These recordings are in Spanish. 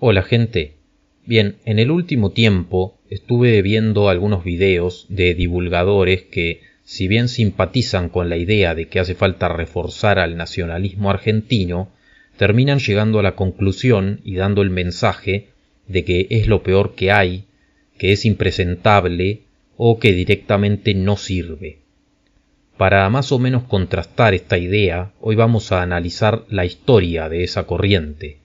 Hola gente. Bien, en el último tiempo estuve viendo algunos videos de divulgadores que, si bien simpatizan con la idea de que hace falta reforzar al nacionalismo argentino, terminan llegando a la conclusión y dando el mensaje de que es lo peor que hay, que es impresentable o que directamente no sirve. Para más o menos contrastar esta idea, hoy vamos a analizar la historia de esa corriente.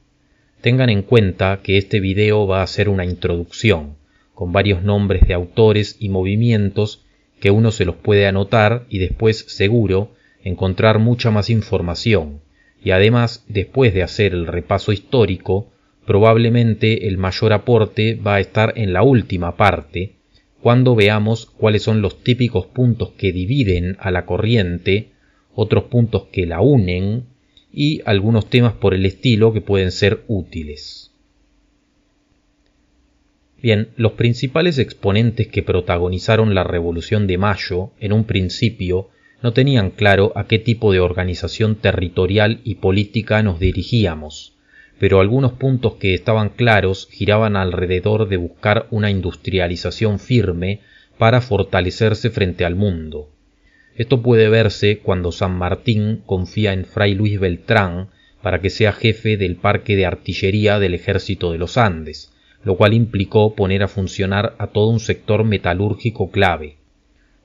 Tengan en cuenta que este video va a ser una introducción, con varios nombres de autores y movimientos que uno se los puede anotar y después, seguro, encontrar mucha más información. Y además, después de hacer el repaso histórico, probablemente el mayor aporte va a estar en la última parte, cuando veamos cuáles son los típicos puntos que dividen a la corriente, otros puntos que la unen, y algunos temas por el estilo que pueden ser útiles. Bien, los principales exponentes que protagonizaron la Revolución de Mayo, en un principio, no tenían claro a qué tipo de organización territorial y política nos dirigíamos, pero algunos puntos que estaban claros giraban alrededor de buscar una industrialización firme para fortalecerse frente al mundo. Esto puede verse cuando San Martín confía en Fray Luis Beltrán para que sea jefe del parque de artillería del ejército de los Andes, lo cual implicó poner a funcionar a todo un sector metalúrgico clave.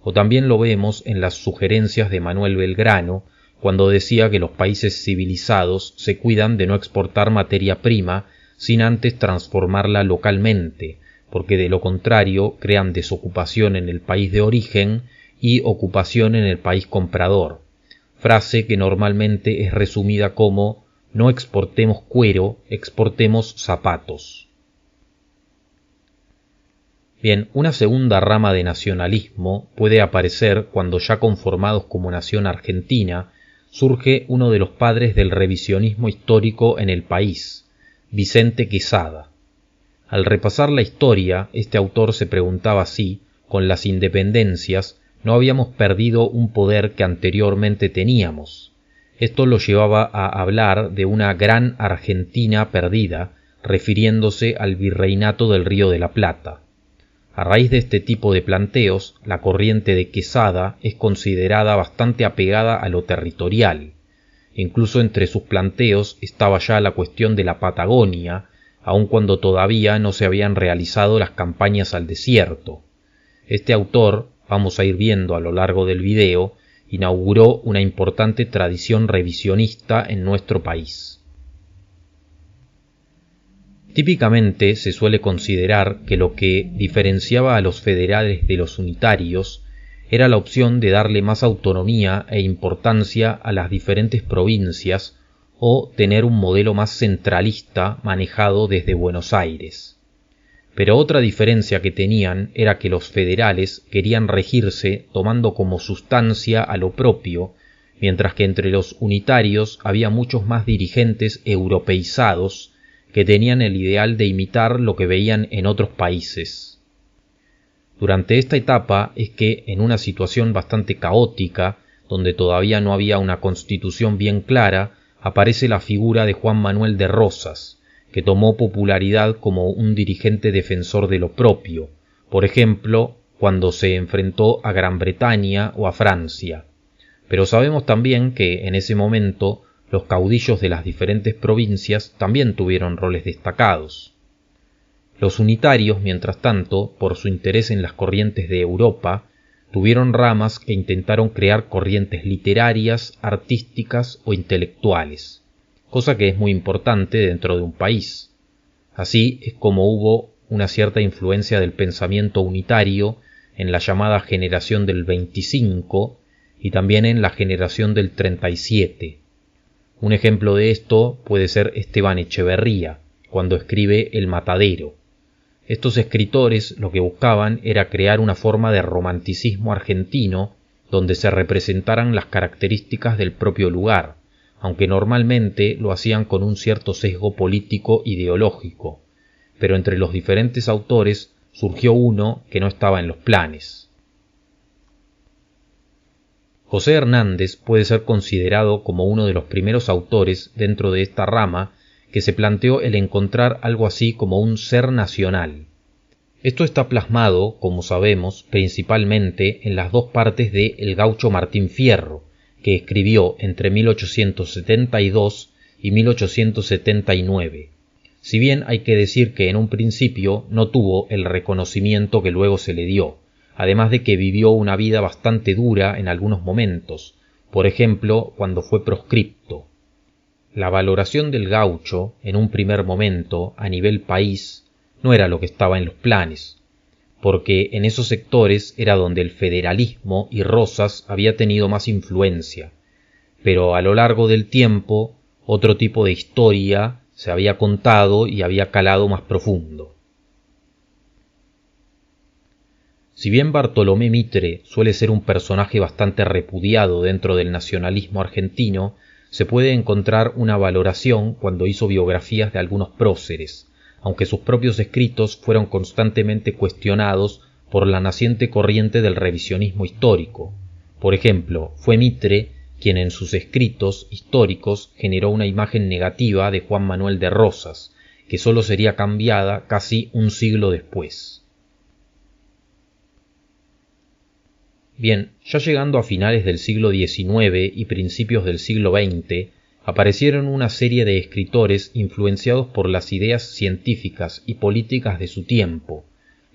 O también lo vemos en las sugerencias de Manuel Belgrano, cuando decía que los países civilizados se cuidan de no exportar materia prima sin antes transformarla localmente, porque de lo contrario crean desocupación en el país de origen y ocupación en el país comprador, frase que normalmente es resumida como no exportemos cuero, exportemos zapatos. Bien, una segunda rama de nacionalismo puede aparecer cuando ya conformados como nación argentina surge uno de los padres del revisionismo histórico en el país, Vicente Quezada. Al repasar la historia, este autor se preguntaba si, con las independencias, no habíamos perdido un poder que anteriormente teníamos. Esto lo llevaba a hablar de una gran Argentina perdida, refiriéndose al virreinato del Río de la Plata. A raíz de este tipo de planteos, la corriente de Quezada es considerada bastante apegada a lo territorial. Incluso entre sus planteos estaba ya la cuestión de la Patagonia, aun cuando todavía no se habían realizado las campañas al desierto. Este autor, vamos a ir viendo a lo largo del video, inauguró una importante tradición revisionista en nuestro país. Típicamente se suele considerar que lo que diferenciaba a los federales de los unitarios era la opción de darle más autonomía e importancia a las diferentes provincias o tener un modelo más centralista manejado desde Buenos Aires. Pero otra diferencia que tenían era que los federales querían regirse tomando como sustancia a lo propio, mientras que entre los unitarios había muchos más dirigentes europeizados que tenían el ideal de imitar lo que veían en otros países. Durante esta etapa es que, en una situación bastante caótica, donde todavía no había una constitución bien clara, aparece la figura de Juan Manuel de Rosas, que tomó popularidad como un dirigente defensor de lo propio, por ejemplo, cuando se enfrentó a Gran Bretaña o a Francia. Pero sabemos también que, en ese momento, los caudillos de las diferentes provincias también tuvieron roles destacados. Los unitarios, mientras tanto, por su interés en las corrientes de Europa, tuvieron ramas que intentaron crear corrientes literarias, artísticas o intelectuales, cosa que es muy importante dentro de un país. Así es como hubo una cierta influencia del pensamiento unitario en la llamada generación del 25 y también en la generación del 37. Un ejemplo de esto puede ser Esteban Echeverría, cuando escribe El Matadero. Estos escritores lo que buscaban era crear una forma de romanticismo argentino donde se representaran las características del propio lugar, aunque normalmente lo hacían con un cierto sesgo político ideológico, pero entre los diferentes autores surgió uno que no estaba en los planes. José Hernández puede ser considerado como uno de los primeros autores dentro de esta rama que se planteó el encontrar algo así como un ser nacional. Esto está plasmado, como sabemos, principalmente en las dos partes de El gaucho Martín Fierro, que escribió entre 1872 y 1879. Si bien hay que decir que en un principio no tuvo el reconocimiento que luego se le dio, además de que vivió una vida bastante dura en algunos momentos, por ejemplo, cuando fue proscripto. La valoración del gaucho, en un primer momento, a nivel país, no era lo que estaba en los planes, porque en esos sectores era donde el federalismo y Rosas había tenido más influencia, pero a lo largo del tiempo otro tipo de historia se había contado y había calado más profundo. Si bien Bartolomé Mitre suele ser un personaje bastante repudiado dentro del nacionalismo argentino, se puede encontrar una valoración cuando hizo biografías de algunos próceres, aunque sus propios escritos fueron constantemente cuestionados por la naciente corriente del revisionismo histórico. Por ejemplo, fue Mitre quien en sus escritos históricos generó una imagen negativa de Juan Manuel de Rosas, que sólo sería cambiada casi un siglo después. Bien, ya llegando a finales del siglo XIX y principios del siglo XX, aparecieron una serie de escritores influenciados por las ideas científicas y políticas de su tiempo,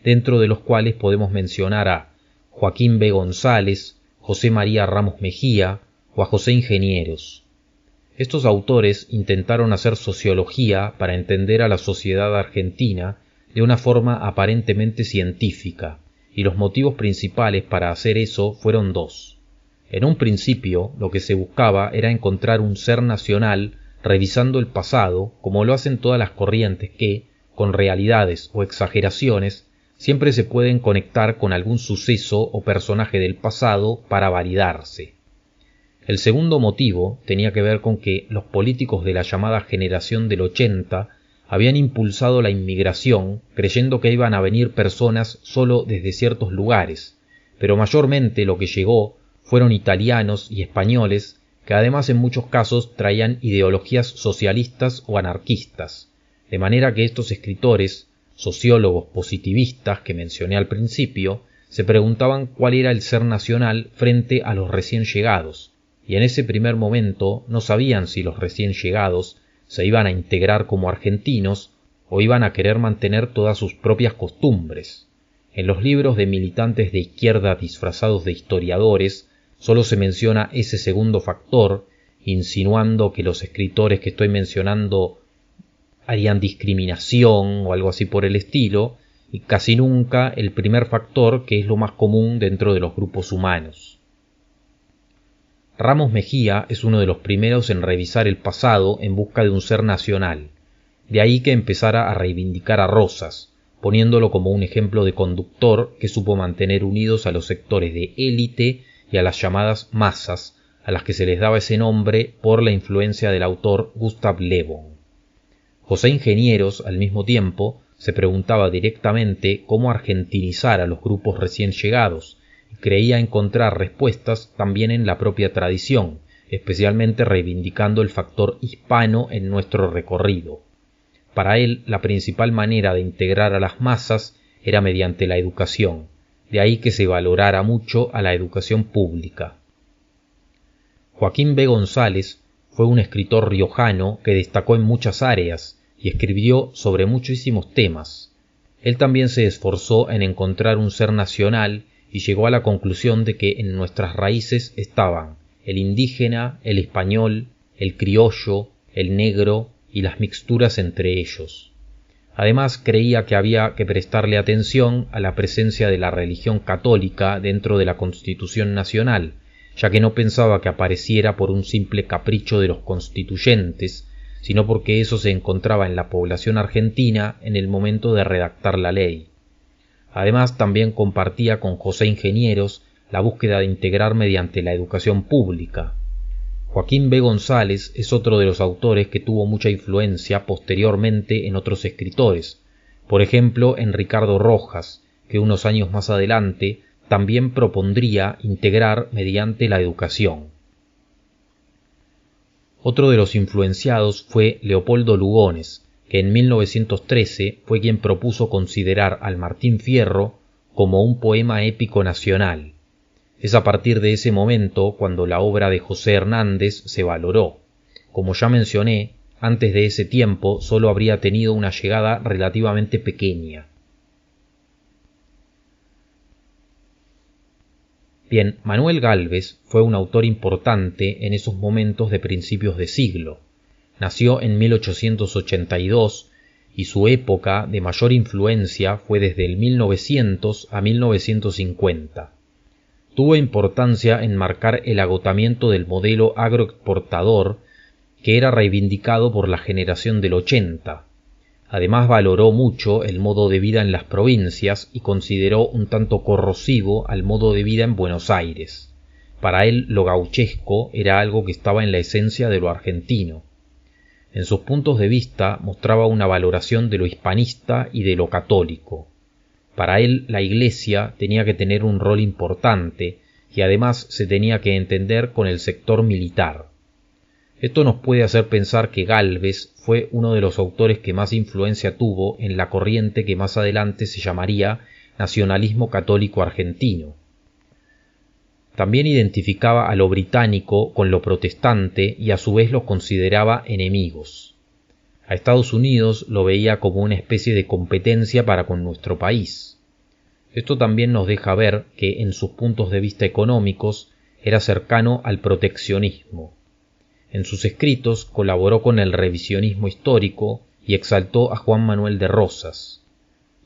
dentro de los cuales podemos mencionar a Joaquín B. González, José María Ramos Mejía o a José Ingenieros. Estos autores intentaron hacer sociología para entender a la sociedad argentina de una forma aparentemente científica, y los motivos principales para hacer eso fueron dos. En un principio, lo que se buscaba era encontrar un ser nacional revisando el pasado, como lo hacen todas las corrientes que, con realidades o exageraciones, siempre se pueden conectar con algún suceso o personaje del pasado para validarse. El segundo motivo tenía que ver con que los políticos de la llamada generación del 80 habían impulsado la inmigración creyendo que iban a venir personas solo desde ciertos lugares, pero mayormente lo que llegó fueron italianos y españoles que además en muchos casos traían ideologías socialistas o anarquistas, de manera que estos escritores, sociólogos positivistas que mencioné al principio, se preguntaban cuál era el ser nacional frente a los recién llegados, y en ese primer momento no sabían si los recién llegados se iban a integrar como argentinos o iban a querer mantener todas sus propias costumbres. En los libros de militantes de izquierda disfrazados de historiadores solo se menciona ese segundo factor, insinuando que los escritores que estoy mencionando harían discriminación o algo así por el estilo, y casi nunca el primer factor, que es lo más común dentro de los grupos humanos. Ramos Mejía es uno de los primeros en revisar el pasado en busca de un ser nacional, de ahí que empezara a reivindicar a Rosas, poniéndolo como un ejemplo de conductor que supo mantener unidos a los sectores de élite y a las llamadas masas, a las que se les daba ese nombre por la influencia del autor Gustav Le Bon. José Ingenieros, al mismo tiempo, se preguntaba directamente cómo argentinizar a los grupos recién llegados, y creía encontrar respuestas también en la propia tradición, especialmente reivindicando el factor hispano en nuestro recorrido. Para él, la principal manera de integrar a las masas era mediante la educación, de ahí que se valorara mucho a la educación pública. Joaquín B. González fue un escritor riojano que destacó en muchas áreas y escribió sobre muchísimos temas. Él también se esforzó en encontrar un ser nacional y llegó a la conclusión de que en nuestras raíces estaban el indígena, el español, el criollo, el negro y las mixturas entre ellos. Además, creía que había que prestarle atención a la presencia de la religión católica dentro de la Constitución Nacional, ya que no pensaba que apareciera por un simple capricho de los constituyentes, sino porque eso se encontraba en la población argentina en el momento de redactar la ley. Además, también compartía con José Ingenieros la búsqueda de integrar mediante la educación pública. Joaquín B. González es otro de los autores que tuvo mucha influencia posteriormente en otros escritores, por ejemplo en Ricardo Rojas, que unos años más adelante también propondría integrar mediante la educación. Otro de los influenciados fue Leopoldo Lugones, que en 1913 fue quien propuso considerar al Martín Fierro como un poema épico nacional. Es a partir de ese momento cuando la obra de José Hernández se valoró. Como ya mencioné, antes de ese tiempo solo habría tenido una llegada relativamente pequeña. Bien, Manuel Gálvez fue un autor importante en esos momentos de principios de siglo. Nació en 1882 y su época de mayor influencia fue desde el 1900 a 1950. Tuvo importancia en marcar el agotamiento del modelo agroexportador que era reivindicado por la generación del 80. Además valoró mucho el modo de vida en las provincias y consideró un tanto corrosivo al modo de vida en Buenos Aires. Para él lo gauchesco era algo que estaba en la esencia de lo argentino. En sus puntos de vista mostraba una valoración de lo hispanista y de lo católico. Para él la Iglesia tenía que tener un rol importante y además se tenía que entender con el sector militar. Esto nos puede hacer pensar que Gálvez fue uno de los autores que más influencia tuvo en la corriente que más adelante se llamaría nacionalismo católico argentino. También identificaba a lo británico con lo protestante y a su vez los consideraba enemigos. A Estados Unidos lo veía como una especie de competencia para con nuestro país. Esto también nos deja ver que en sus puntos de vista económicos era cercano al proteccionismo. En sus escritos colaboró con el revisionismo histórico y exaltó a Juan Manuel de Rosas.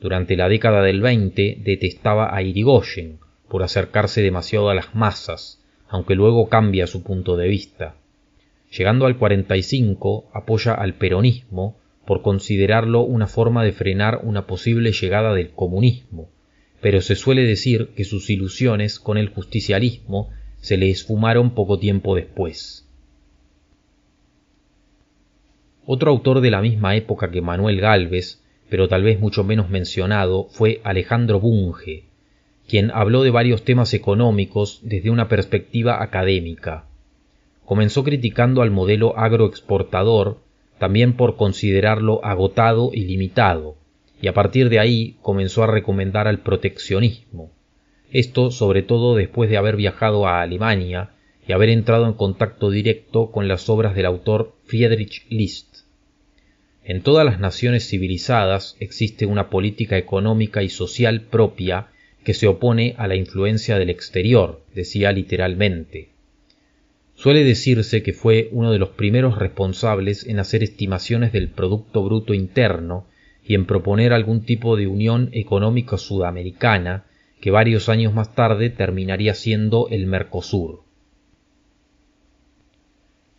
Durante la década del 20 detestaba a Irigoyen por acercarse demasiado a las masas, aunque luego cambia su punto de vista. Llegando al 45 apoya al peronismo por considerarlo una forma de frenar una posible llegada del comunismo, pero se suele decir que sus ilusiones con el justicialismo se le esfumaron poco tiempo después. Otro autor de la misma época que Manuel Gálvez, pero tal vez mucho menos mencionado, fue Alejandro Bunge, quien habló de varios temas económicos desde una perspectiva académica. Comenzó criticando al modelo agroexportador, también por considerarlo agotado y limitado, y a partir de ahí comenzó a recomendar al proteccionismo. Esto sobre todo después de haber viajado a Alemania y haber entrado en contacto directo con las obras del autor Friedrich List. En todas las naciones civilizadas existe una política económica y social propia que se opone a la influencia del exterior, decía literalmente. Suele decirse que fue uno de los primeros responsables en hacer estimaciones del Producto Bruto Interno y en proponer algún tipo de unión económica sudamericana que varios años más tarde terminaría siendo el Mercosur.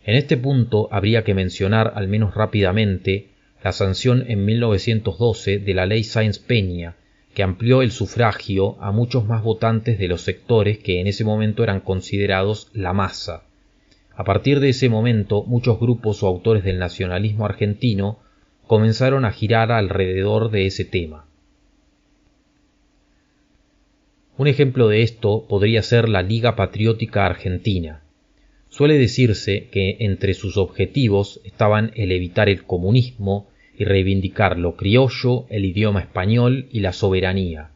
En este punto habría que mencionar, al menos rápidamente, la sanción en 1912 de la Ley Sáenz-Peña, que amplió el sufragio a muchos más votantes de los sectores que en ese momento eran considerados la masa. A partir de ese momento, muchos grupos o autores del nacionalismo argentino comenzaron a girar alrededor de ese tema. Un ejemplo de esto podría ser la Liga Patriótica Argentina. Suele decirse que entre sus objetivos estaban el evitar el comunismo y reivindicar lo criollo, el idioma español y la soberanía.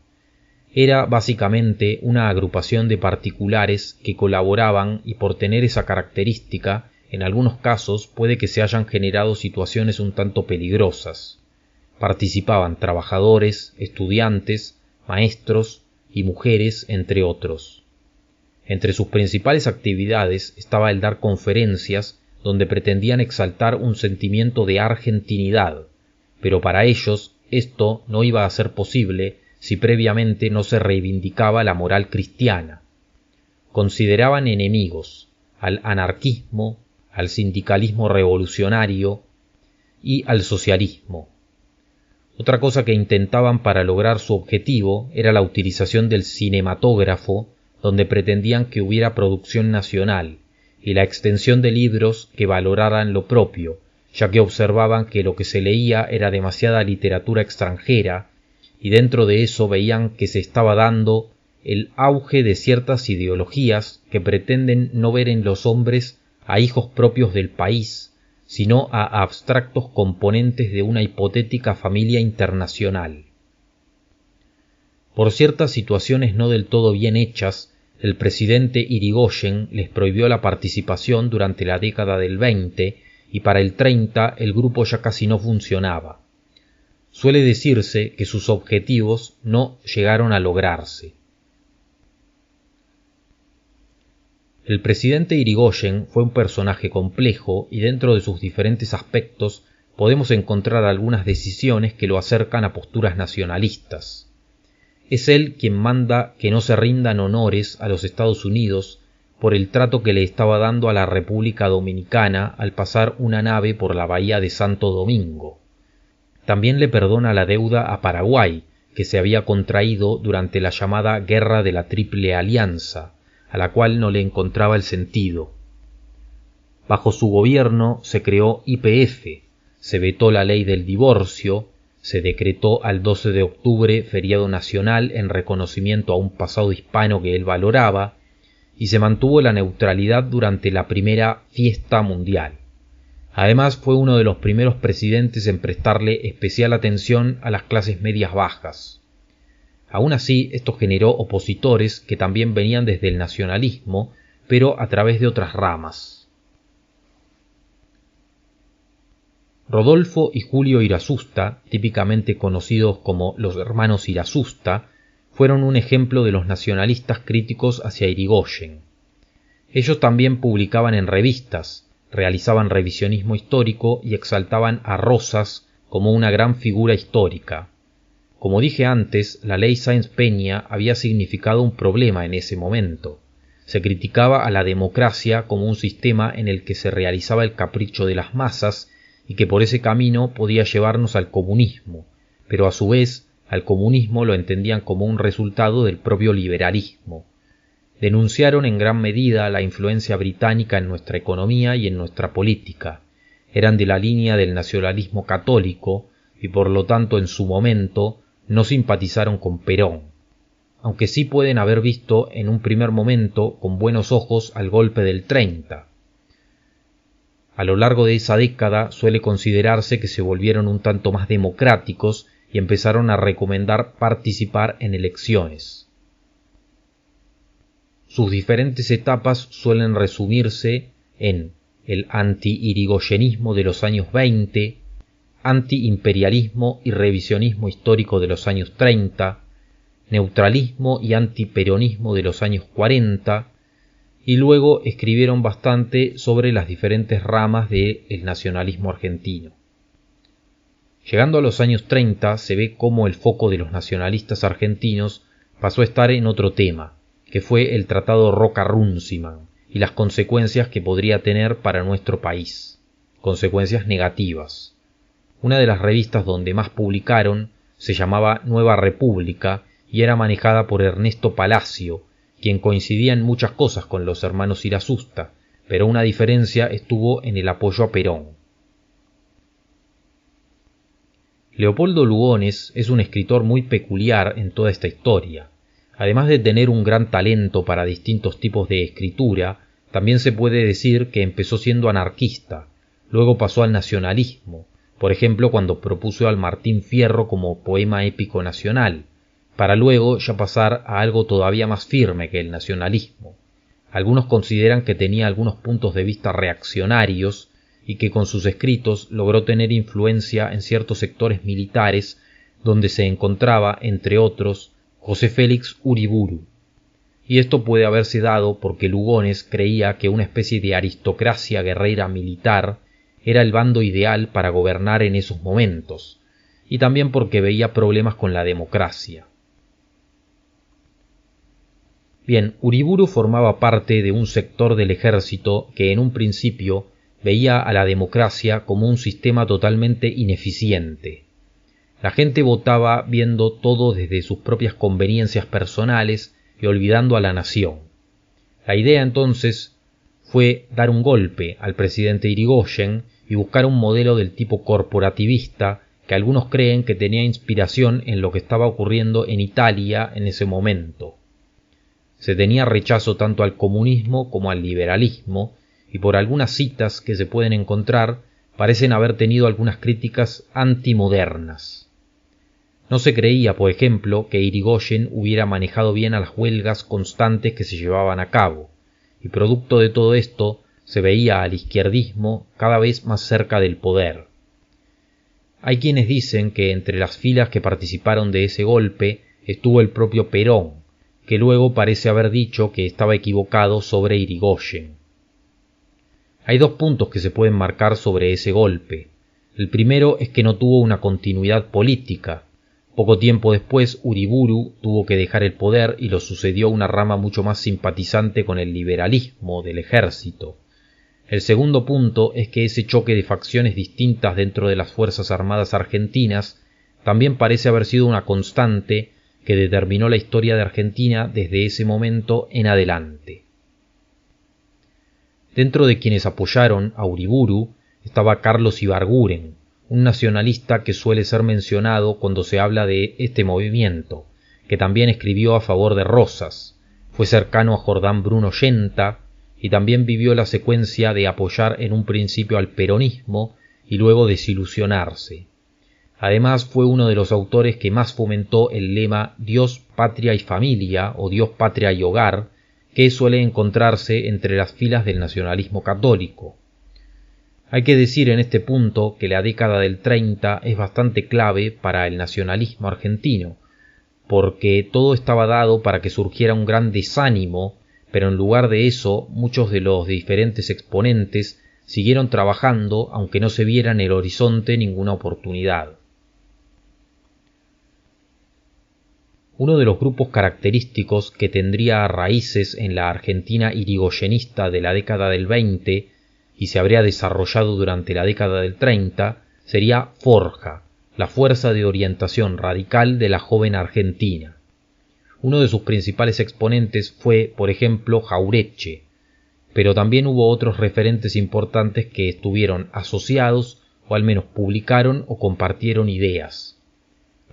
Era básicamente una agrupación de particulares que colaboraban y por tener esa característica, en algunos casos puede que se hayan generado situaciones un tanto peligrosas. Participaban trabajadores, estudiantes, maestros y mujeres, entre otros. Entre sus principales actividades estaba el dar conferencias donde pretendían exaltar un sentimiento de argentinidad, pero para ellos esto no iba a ser posible si previamente no se reivindicaba la moral cristiana. Consideraban enemigos al anarquismo, al sindicalismo revolucionario y al socialismo. Otra cosa que intentaban para lograr su objetivo era la utilización del cinematógrafo, donde pretendían que hubiera producción nacional, y la extensión de libros que valoraran lo propio, ya que observaban que lo que se leía era demasiada literatura extranjera, y dentro de eso veían que se estaba dando el auge de ciertas ideologías que pretenden no ver en los hombres a hijos propios del país, sino a abstractos componentes de una hipotética familia internacional. Por ciertas situaciones no del todo bien hechas, el presidente Irigoyen les prohibió la participación durante la década del 20 y para el 30 el grupo ya casi no funcionaba. Suele decirse que sus objetivos no llegaron a lograrse. El presidente Irigoyen fue un personaje complejo y dentro de sus diferentes aspectos podemos encontrar algunas decisiones que lo acercan a posturas nacionalistas. Es él quien manda que no se rindan honores a los Estados Unidos por el trato que le estaba dando a la República Dominicana al pasar una nave por la bahía de Santo Domingo. También le perdona la deuda a Paraguay, que se había contraído durante la llamada Guerra de la Triple Alianza, a la cual no le encontraba el sentido. Bajo su gobierno se creó YPF, se vetó la ley del divorcio, se decretó al 12 de octubre feriado nacional en reconocimiento a un pasado hispano que él valoraba, y se mantuvo la neutralidad durante la primera fiesta mundial. Además fue uno de los primeros presidentes en prestarle especial atención a las clases medias bajas. Aún así, esto generó opositores que también venían desde el nacionalismo, pero a través de otras ramas. Rodolfo y Julio Irazusta, típicamente conocidos como los hermanos Irazusta, fueron un ejemplo de los nacionalistas críticos hacia Irigoyen. Ellos también publicaban en revistas, realizaban revisionismo histórico y exaltaban a Rosas como una gran figura histórica. Como dije antes, la ley Sáenz-Peña había significado un problema en ese momento. Se criticaba a la democracia como un sistema en el que se realizaba el capricho de las masas y que por ese camino podía llevarnos al comunismo, pero a su vez al comunismo lo entendían como un resultado del propio liberalismo. Denunciaron en gran medida la influencia británica en nuestra economía y en nuestra política. Eran de la línea del nacionalismo católico y por lo tanto en su momento no simpatizaron con Perón, aunque sí pueden haber visto en un primer momento con buenos ojos al golpe del 30. A lo largo de esa década suele considerarse que se volvieron un tanto más democráticos y empezaron a recomendar participar en elecciones. Sus diferentes etapas suelen resumirse en el anti-irigoyenismo de los años 20, anti-imperialismo y revisionismo histórico de los años 30, neutralismo y antiperonismo de los años 40, y luego escribieron bastante sobre las diferentes ramas del nacionalismo argentino. Llegando a los años 30 se ve cómo el foco de los nacionalistas argentinos pasó a estar en otro tema, que fue el Tratado Roca-Runciman y las consecuencias que podría tener para nuestro país, consecuencias negativas. Una de las revistas donde más publicaron se llamaba Nueva República y era manejada por Ernesto Palacio, quien coincidía en muchas cosas con los hermanos Irazusta, pero una diferencia estuvo en el apoyo a Perón. Leopoldo Lugones es un escritor muy peculiar en toda esta historia. Además de tener un gran talento para distintos tipos de escritura, también se puede decir que empezó siendo anarquista, luego pasó al nacionalismo, por ejemplo cuando propuso al Martín Fierro como poema épico nacional, para luego ya pasar a algo todavía más firme que el nacionalismo. Algunos consideran que tenía algunos puntos de vista reaccionarios y que con sus escritos logró tener influencia en ciertos sectores militares donde se encontraba, entre otros, José Félix Uriburu. Y esto puede haberse dado porque Lugones creía que una especie de aristocracia guerrera militar era el bando ideal para gobernar en esos momentos, y también porque veía problemas con la democracia. Bien, Uriburu formaba parte de un sector del ejército que en un principio veía a la democracia como un sistema totalmente ineficiente. La gente votaba viendo todo desde sus propias conveniencias personales y olvidando a la nación. La idea entonces fue dar un golpe al presidente Irigoyen y buscar un modelo del tipo corporativista que algunos creen que tenía inspiración en lo que estaba ocurriendo en Italia en ese momento. Se tenía rechazo tanto al comunismo como al liberalismo, y por algunas citas que se pueden encontrar, parecen haber tenido algunas críticas antimodernas. No se creía, por ejemplo, que Irigoyen hubiera manejado bien a las huelgas constantes que se llevaban a cabo, y producto de todo esto se veía al izquierdismo cada vez más cerca del poder. Hay quienes dicen que entre las filas que participaron de ese golpe estuvo el propio Perón, que luego parece haber dicho que estaba equivocado sobre Irigoyen. Hay dos puntos que se pueden marcar sobre ese golpe. El primero es que no tuvo una continuidad política. Poco tiempo después, Uriburu tuvo que dejar el poder y lo sucedió una rama mucho más simpatizante con el liberalismo del ejército. El segundo punto es que ese choque de facciones distintas dentro de las Fuerzas Armadas argentinas también parece haber sido una constante que determinó la historia de Argentina desde ese momento en adelante. Dentro de quienes apoyaron a Uriburu estaba Carlos Ibarguren, un nacionalista que suele ser mencionado cuando se habla de este movimiento, que también escribió a favor de Rosas, fue cercano a Jordán Bruno Yenta y también vivió la secuencia de apoyar en un principio al peronismo y luego desilusionarse. Además fue uno de los autores que más fomentó el lema Dios, Patria y Familia o Dios, Patria y Hogar, que suele encontrarse entre las filas del nacionalismo católico. Hay que decir en este punto que la década del 30 es bastante clave para el nacionalismo argentino, porque todo estaba dado para que surgiera un gran desánimo, pero en lugar de eso muchos de los diferentes exponentes siguieron trabajando aunque no se viera en el horizonte ninguna oportunidad. Uno de los grupos característicos que tendría raíces en la Argentina irigoyenista de la década del 20 y se habría desarrollado durante la década del 30 sería Forja, la fuerza de orientación radical de la joven Argentina. Uno de sus principales exponentes fue, por ejemplo, Jauretche, pero también hubo otros referentes importantes que estuvieron asociados o al menos publicaron o compartieron ideas.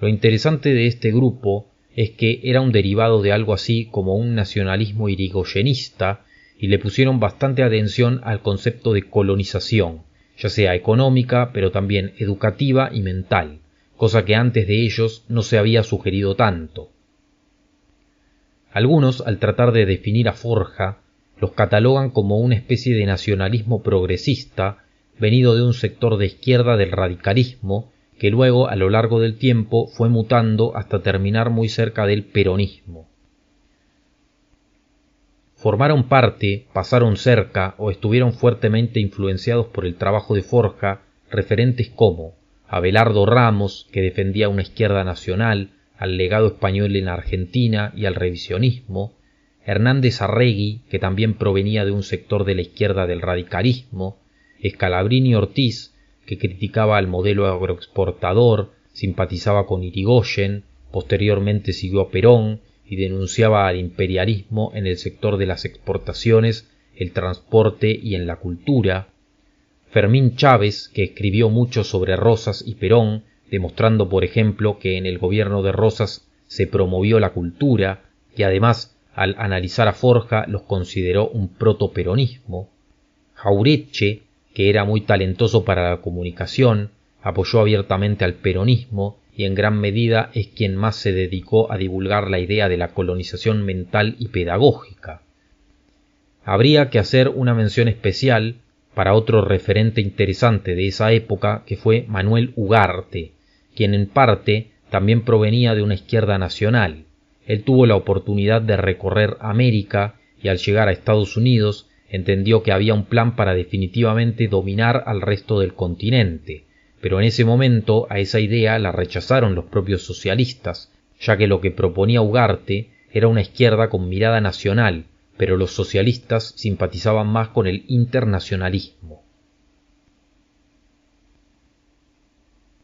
Lo interesante de este grupo es que era un derivado de algo así como un nacionalismo irigoyenista y le pusieron bastante atención al concepto de colonización, ya sea económica pero también educativa y mental, cosa que antes de ellos no se había sugerido tanto. Algunos, al tratar de definir a Forja, los catalogan como una especie de nacionalismo progresista venido de un sector de izquierda del radicalismo que luego a lo largo del tiempo fue mutando hasta terminar muy cerca del peronismo. Formaron parte, pasaron cerca o estuvieron fuertemente influenciados por el trabajo de Forja referentes como Abelardo Ramos, que defendía una izquierda nacional, al legado español en Argentina y al revisionismo, Hernández Arregui, que también provenía de un sector de la izquierda del radicalismo, Scalabrini Ortiz, que criticaba al modelo agroexportador, simpatizaba con Irigoyen, posteriormente siguió a Perón y denunciaba al imperialismo en el sector de las exportaciones, el transporte y en la cultura, Fermín Chávez, que escribió mucho sobre Rosas y Perón, demostrando por ejemplo que en el gobierno de Rosas se promovió la cultura y además al analizar a Forja los consideró un protoperonismo, Jauretche, que era muy talentoso para la comunicación, apoyó abiertamente al peronismo y en gran medida es quien más se dedicó a divulgar la idea de la colonización mental y pedagógica. Habría que hacer una mención especial para otro referente interesante de esa época que fue Manuel Ugarte, quien en parte también provenía de una izquierda nacional. Él tuvo la oportunidad de recorrer América y al llegar a Estados Unidos entendió que había un plan para definitivamente dominar al resto del continente, pero en ese momento a esa idea la rechazaron los propios socialistas, ya que lo que proponía Ugarte era una izquierda con mirada nacional, pero los socialistas simpatizaban más con el internacionalismo.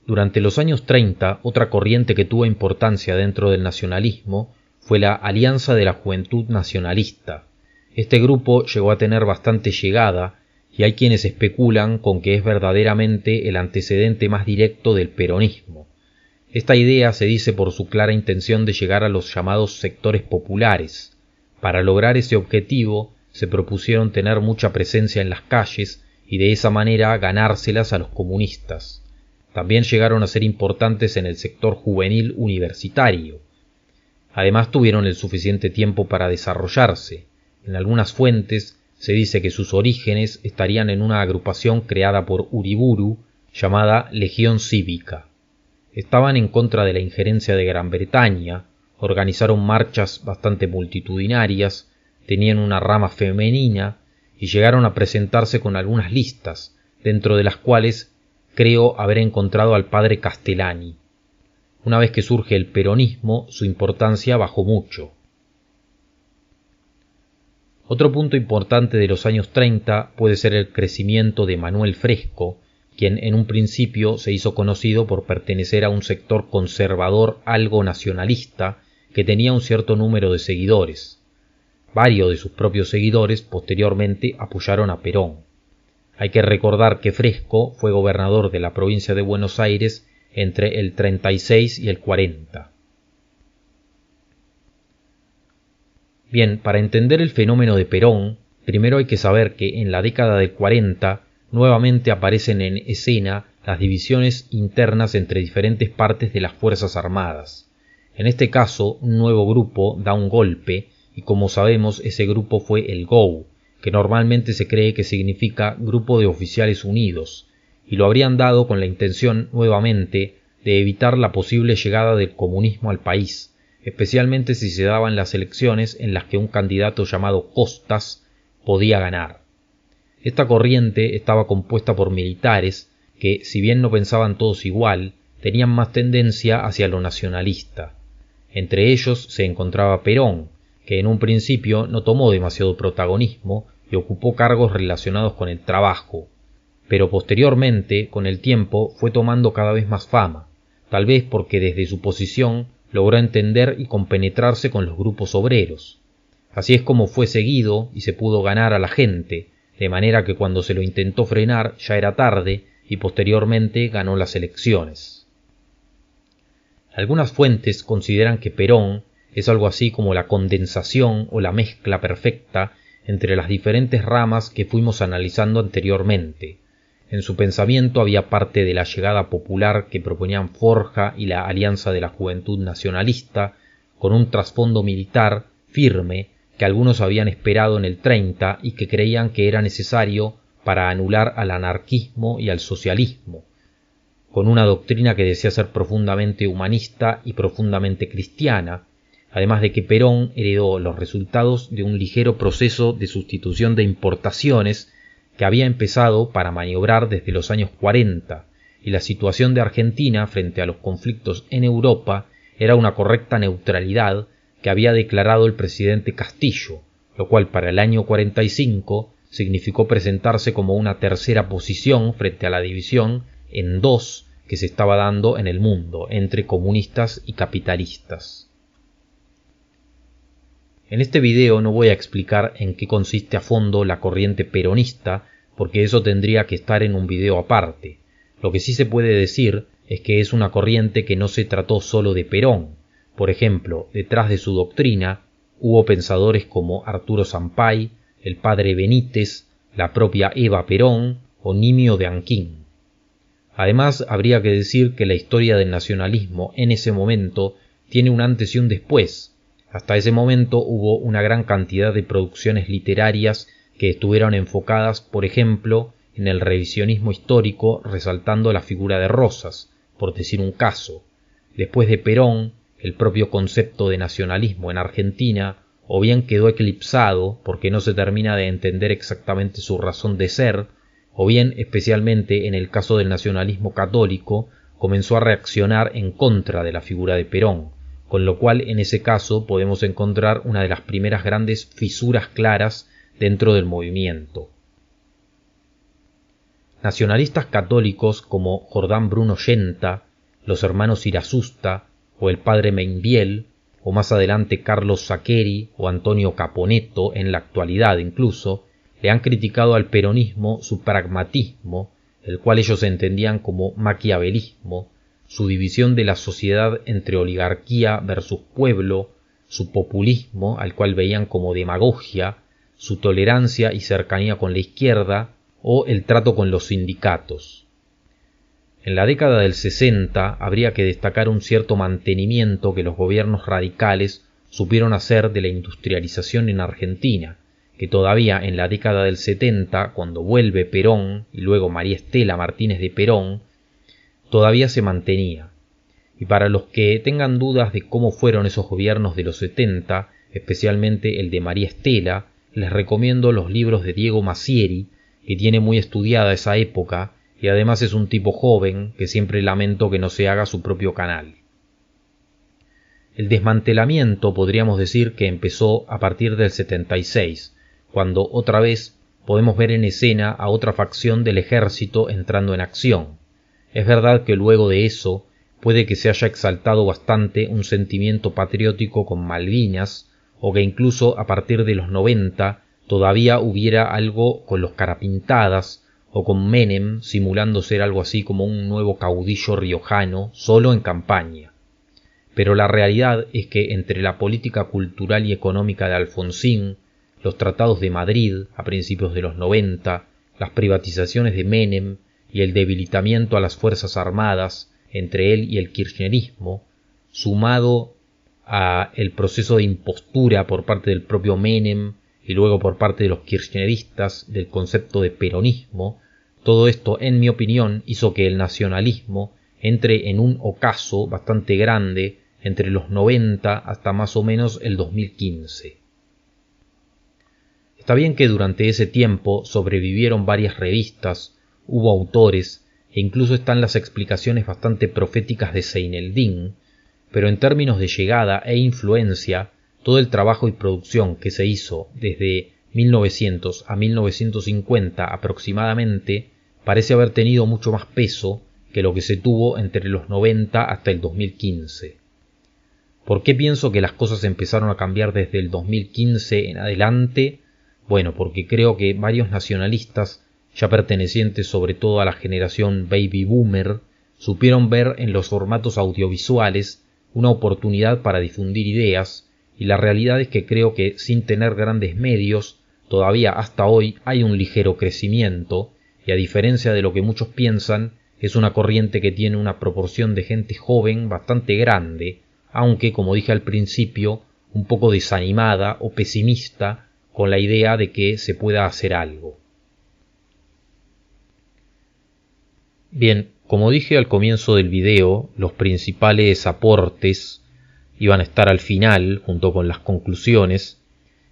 Durante los años 30, otra corriente que tuvo importancia dentro del nacionalismo fue la Alianza de la Juventud Nacionalista. Este grupo llegó a tener bastante llegada y hay quienes especulan con que es verdaderamente el antecedente más directo del peronismo. Esta idea se dice por su clara intención de llegar a los llamados sectores populares. Para lograr ese objetivo se propusieron tener mucha presencia en las calles y de esa manera ganárselas a los comunistas. También llegaron a ser importantes en el sector juvenil universitario. Además tuvieron el suficiente tiempo para desarrollarse. En algunas fuentes se dice que sus orígenes estarían en una agrupación creada por Uriburu llamada Legión Cívica. Estaban en contra de la injerencia de Gran Bretaña, organizaron marchas bastante multitudinarias, tenían una rama femenina y llegaron a presentarse con algunas listas, dentro de las cuales creo haber encontrado al padre Castellani. Una vez que surge el peronismo, su importancia bajó mucho. Otro punto importante de los años 30 puede ser el crecimiento de Manuel Fresco, quien en un principio se hizo conocido por pertenecer a un sector conservador algo nacionalista que tenía un cierto número de seguidores. Varios de sus propios seguidores posteriormente apoyaron a Perón. Hay que recordar que Fresco fue gobernador de la provincia de Buenos Aires entre el 36 y el 40. Bien, para entender el fenómeno de Perón, primero hay que saber que en la década del 40 nuevamente aparecen en escena las divisiones internas entre diferentes partes de las Fuerzas Armadas. En este caso, un nuevo grupo da un golpe y como sabemos ese grupo fue el GOU, que normalmente se cree que significa Grupo de Oficiales Unidos, y lo habrían dado con la intención nuevamente de evitar la posible llegada del comunismo al país, especialmente si se daban las elecciones en las que un candidato llamado Costas podía ganar. Esta corriente estaba compuesta por militares que, si bien no pensaban todos igual, tenían más tendencia hacia lo nacionalista. Entre ellos se encontraba Perón, que en un principio no tomó demasiado protagonismo y ocupó cargos relacionados con el trabajo, pero posteriormente, con el tiempo, fue tomando cada vez más fama, tal vez porque desde su posición logró entender y compenetrarse con los grupos obreros. Así es como fue seguido y se pudo ganar a la gente, de manera que cuando se lo intentó frenar ya era tarde y posteriormente ganó las elecciones. Algunas fuentes consideran que Perón es algo así como la condensación o la mezcla perfecta entre las diferentes ramas que fuimos analizando anteriormente. En su pensamiento había parte de la llegada popular que proponían Forja y la Alianza de la Juventud Nacionalista, con un trasfondo militar firme que algunos habían esperado en el 30 y que creían que era necesario para anular al anarquismo y al socialismo, con una doctrina que decía ser profundamente humanista y profundamente cristiana, además de que Perón heredó los resultados de un ligero proceso de sustitución de importaciones que había empezado para maniobrar desde los años 40, y la situación de Argentina frente a los conflictos en Europa era una correcta neutralidad que había declarado el presidente Castillo, lo cual para el año 45 significó presentarse como una tercera posición frente a la división en dos que se estaba dando en el mundo entre comunistas y capitalistas. En este video no voy a explicar en qué consiste a fondo la corriente peronista, porque eso tendría que estar en un video aparte. Lo que sí se puede decir es que es una corriente que no se trató solo de Perón. Por ejemplo, detrás de su doctrina hubo pensadores como Arturo Sampay, el padre Benítez, la propia Eva Perón o Nimio de Anquín. Además, habría que decir que la historia del nacionalismo en ese momento tiene un antes y un después. Hasta ese momento hubo una gran cantidad de producciones literarias que estuvieron enfocadas, por ejemplo, en el revisionismo histórico, resaltando la figura de Rosas, por decir un caso. Después de Perón, el propio concepto de nacionalismo en Argentina o bien quedó eclipsado porque no se termina de entender exactamente su razón de ser, o bien, especialmente en el caso del nacionalismo católico, comenzó a reaccionar en contra de la figura de Perón, con lo cual en ese caso podemos encontrar una de las primeras grandes fisuras claras dentro del movimiento. Nacionalistas católicos como Jordán Bruno Yenta, los hermanos Irasusta o el padre Meinbiel, o más adelante Carlos Saccheri o Antonio Caponetto en la actualidad incluso, le han criticado al peronismo su pragmatismo, el cual ellos entendían como maquiavelismo, su división de la sociedad entre oligarquía versus pueblo, su populismo, al cual veían como demagogia, su tolerancia y cercanía con la izquierda o el trato con los sindicatos. En la década del 60 habría que destacar un cierto mantenimiento que los gobiernos radicales supieron hacer de la industrialización en Argentina, que todavía en la década del 70, cuando vuelve Perón y luego María Estela Martínez de Perón, todavía se mantenía. Y para los que tengan dudas de cómo fueron esos gobiernos de los 70, especialmente el de María Estela, les recomiendo los libros de Diego Masieri, que tiene muy estudiada esa época y además es un tipo joven que siempre lamento que no se haga su propio canal. El desmantelamiento podríamos decir que empezó a partir del 76, cuando otra vez podemos ver en escena a otra facción del ejército entrando en acción. Es verdad que luego de eso puede que se haya exaltado bastante un sentimiento patriótico con Malvinas, o que incluso a partir de los 90 todavía hubiera algo con los Carapintadas, o con Menem simulando ser algo así como un nuevo caudillo riojano solo en campaña. Pero la realidad es que entre la política cultural y económica de Alfonsín, los tratados de Madrid a principios de los 90, las privatizaciones de Menem y el debilitamiento a las Fuerzas Armadas entre él y el kirchnerismo, sumado a el proceso de impostura por parte del propio Menem y luego por parte de los kirchneristas del concepto de peronismo, todo esto, en mi opinión, hizo que el nacionalismo entre en un ocaso bastante grande entre los 90 hasta más o menos el 2015. Está bien que durante ese tiempo sobrevivieron varias revistas, hubo autores e incluso están las explicaciones bastante proféticas de Seineldin, pero en términos de llegada e influencia, todo el trabajo y producción que se hizo desde 1900 a 1950 aproximadamente parece haber tenido mucho más peso que lo que se tuvo entre los 90 hasta el 2015. ¿Por qué pienso que las cosas empezaron a cambiar desde el 2015 en adelante? Bueno, porque creo que varios nacionalistas, ya pertenecientes sobre todo a la generación baby boomer, supieron ver en los formatos audiovisuales una oportunidad para difundir ideas, y la realidad es que creo que sin tener grandes medios, todavía hasta hoy hay un ligero crecimiento, y a diferencia de lo que muchos piensan, es una corriente que tiene una proporción de gente joven bastante grande, aunque, como dije al principio, un poco desanimada o pesimista con la idea de que se pueda hacer algo. Bien, como dije al comienzo del video, los principales aportes iban a estar al final, junto con las conclusiones,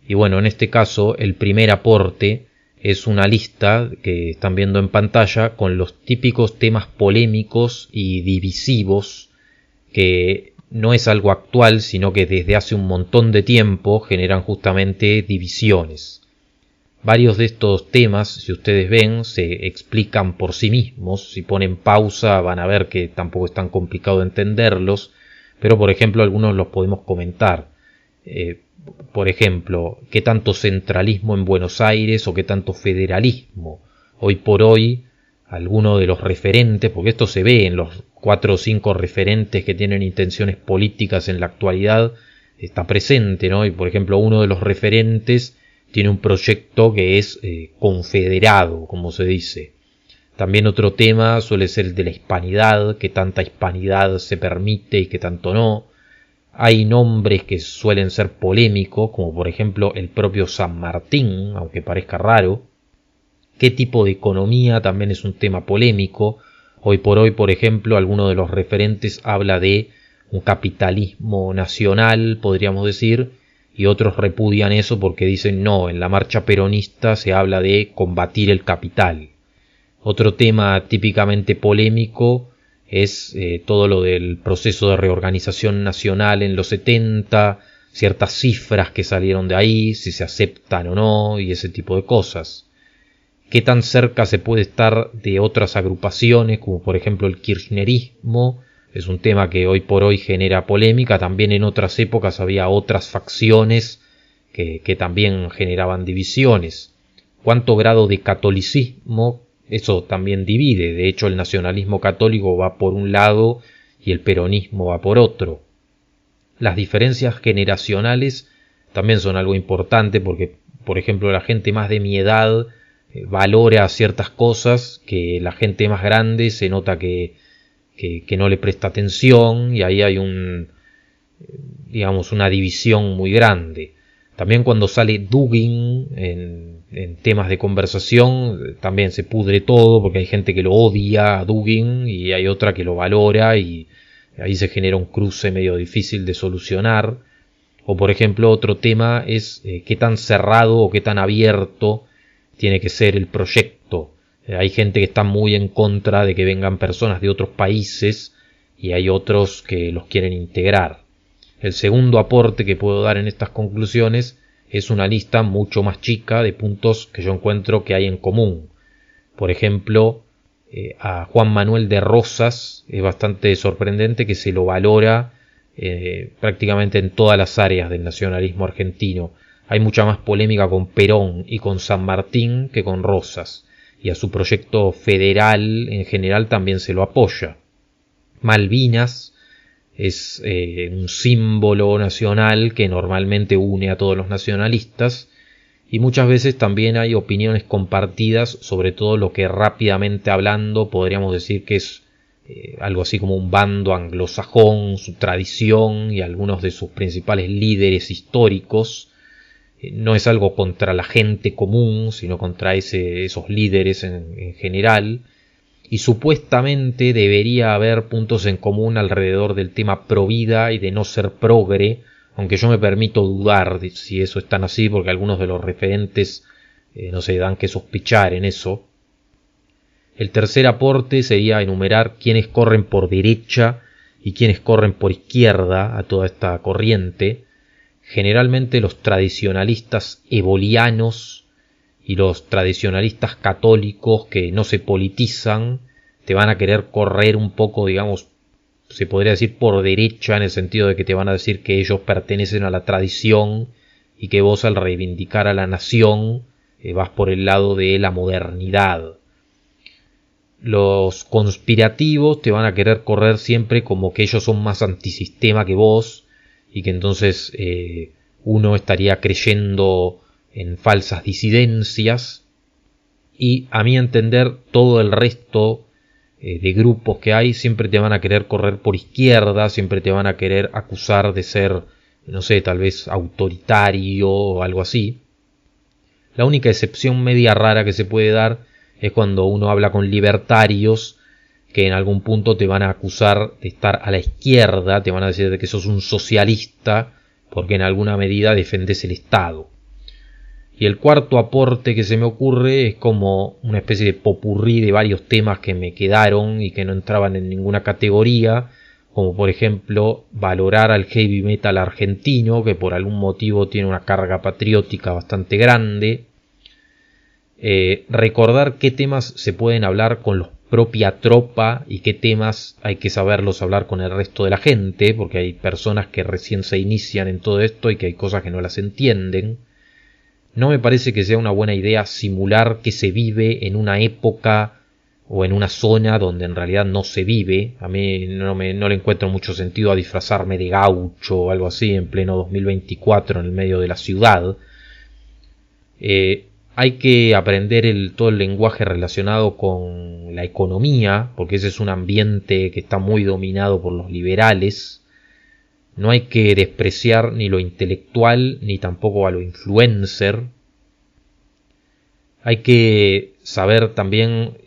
y bueno, en este caso, el primer aporte es una lista que están viendo en pantalla con los típicos temas polémicos y divisivos que no es algo actual, sino que desde hace un montón de tiempo generan justamente divisiones. Varios de estos temas, si ustedes ven, se explican por sí mismos. Si ponen pausa van a ver que tampoco es tan complicado entenderlos, pero por ejemplo algunos los podemos comentar. Por ejemplo, ¿qué tanto centralismo en Buenos Aires o qué tanto federalismo? Hoy por hoy, alguno de los referentes, porque esto se ve en los 4 o 5 referentes que tienen intenciones políticas en la actualidad, está presente, ¿no? Y por ejemplo, uno de los referentes tiene un proyecto que es confederado, como se dice. También otro tema suele ser el de la hispanidad, qué tanta hispanidad se permite y qué tanto no. Hay nombres que suelen ser polémicos, como por ejemplo el propio San Martín, aunque parezca raro. ¿Qué tipo de economía? También es un tema polémico. Hoy por hoy, por ejemplo, alguno de los referentes habla de un capitalismo nacional, podríamos decir, y otros repudian eso porque dicen no, en la marcha peronista se habla de combatir el capital. Otro tema típicamente polémico es todo lo del proceso de reorganización nacional en los 70, ciertas cifras que salieron de ahí, si se aceptan o no, y ese tipo de cosas. ¿Qué tan cerca se puede estar de otras agrupaciones, como por ejemplo el kirchnerismo? Es un tema que hoy por hoy genera polémica. También en otras épocas había otras facciones que también generaban divisiones. ¿Cuánto grado de catolicismo? Eso también divide. De hecho, el nacionalismo católico va por un lado y el peronismo va por otro. Las diferencias generacionales también son algo importante porque, por ejemplo, la gente más de mi edad valora ciertas cosas que la gente más grande se nota que no le presta atención, y ahí hay digamos, una división muy grande. También cuando sale Dugin en temas de conversación, también se pudre todo, porque hay gente que lo odia a Dugin y hay otra que lo valora, y ahí se genera un cruce medio difícil de solucionar. O por ejemplo, otro tema es qué tan cerrado o qué tan abierto tiene que ser el proyecto. Hay gente que está muy en contra de que vengan personas de otros países, y hay otros que los quieren integrar. El segundo aporte que puedo dar en estas conclusiones es una lista mucho más chica de puntos que yo encuentro que hay en común. Por ejemplo, a Juan Manuel de Rosas es bastante sorprendente que se lo valora prácticamente en todas las áreas del nacionalismo argentino. Hay mucha más polémica con Perón y con San Martín que con Rosas, y a su proyecto federal en general también se lo apoya. Malvinas es un símbolo nacional que normalmente une a todos los nacionalistas, y muchas veces también hay opiniones compartidas sobre todo lo que, rápidamente hablando, podríamos decir que es algo así como un bando anglosajón, su tradición y algunos de sus principales líderes históricos. No es algo contra la gente común, sino contra esos líderes en general. Y supuestamente debería haber puntos en común alrededor del tema provida y de no ser progre, aunque yo me permito dudar de si eso es tan así, porque algunos de los referentes no se dan que sospechar en eso. El tercer aporte sería enumerar quiénes corren por derecha y quiénes corren por izquierda a toda esta corriente. Generalmente los tradicionalistas ebolianos y los tradicionalistas católicos que no se politizan te van a querer correr un poco, digamos, se podría decir por derecha, en el sentido de que te van a decir que ellos pertenecen a la tradición y que vos, al reivindicar a la nación, vas por el lado de la modernidad. Los conspirativos te van a querer correr siempre como que ellos son más antisistema que vos, y que entonces uno estaría creyendo en falsas disidencias. Y a mi entender, todo el resto de grupos que hay siempre te van a querer correr por izquierda, siempre te van a querer acusar de ser, no sé, tal vez autoritario o algo así. La única excepción media rara que se puede dar es cuando uno habla con libertarios, que en algún punto te van a acusar de estar a la izquierda, te van a decir de que sos un socialista porque en alguna medida defendés el Estado. Y el cuarto aporte que se me ocurre es como una especie de popurrí de varios temas que me quedaron y que no entraban en ninguna categoría, como por ejemplo valorar al heavy metal argentino, que por algún motivo tiene una carga patriótica bastante grande. Recordar qué temas se pueden hablar con los propia tropa y qué temas hay que saberlos hablar con el resto de la gente, porque hay personas que recién se inician en todo esto y que hay cosas que no las entienden. No me parece que sea una buena idea simular que se vive en una época o en una zona donde en realidad no se vive. A mí no le encuentro mucho sentido a disfrazarme de gaucho o algo así en pleno 2024 en el medio de la ciudad. Hay que aprender todo el lenguaje relacionado con la economía, porque ese es un ambiente que está muy dominado por los liberales. No hay que despreciar ni lo intelectual ni tampoco a lo influencer. Hay que saber también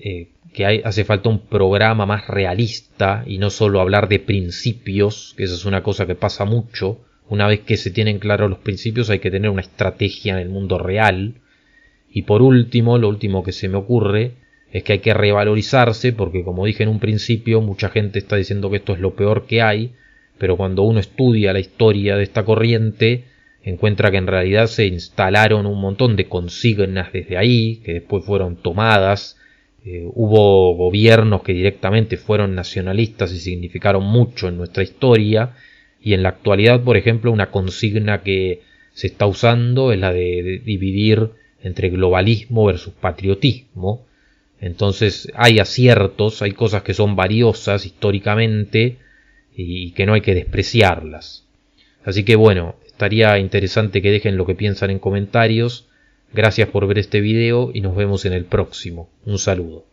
que hace falta un programa más realista y no solo hablar de principios, que eso es una cosa que pasa mucho. Una vez que se tienen claros los principios hay que tener una estrategia en el mundo real. Y por último, lo último que se me ocurre es que hay que revalorizarse, porque como dije en un principio, mucha gente está diciendo que esto es lo peor que hay, pero cuando uno estudia la historia de esta corriente, encuentra que en realidad se instalaron un montón de consignas desde ahí, que después fueron tomadas. Hubo gobiernos que directamente fueron nacionalistas y significaron mucho en nuestra historia, y en la actualidad, por ejemplo, una consigna que se está usando es la de dividir entre globalismo versus patriotismo. Entonces hay aciertos, hay cosas que son valiosas históricamente y que no hay que despreciarlas. Así que bueno, estaría interesante que dejen lo que piensan en comentarios. Gracias por ver este video y nos vemos en el próximo. Un saludo.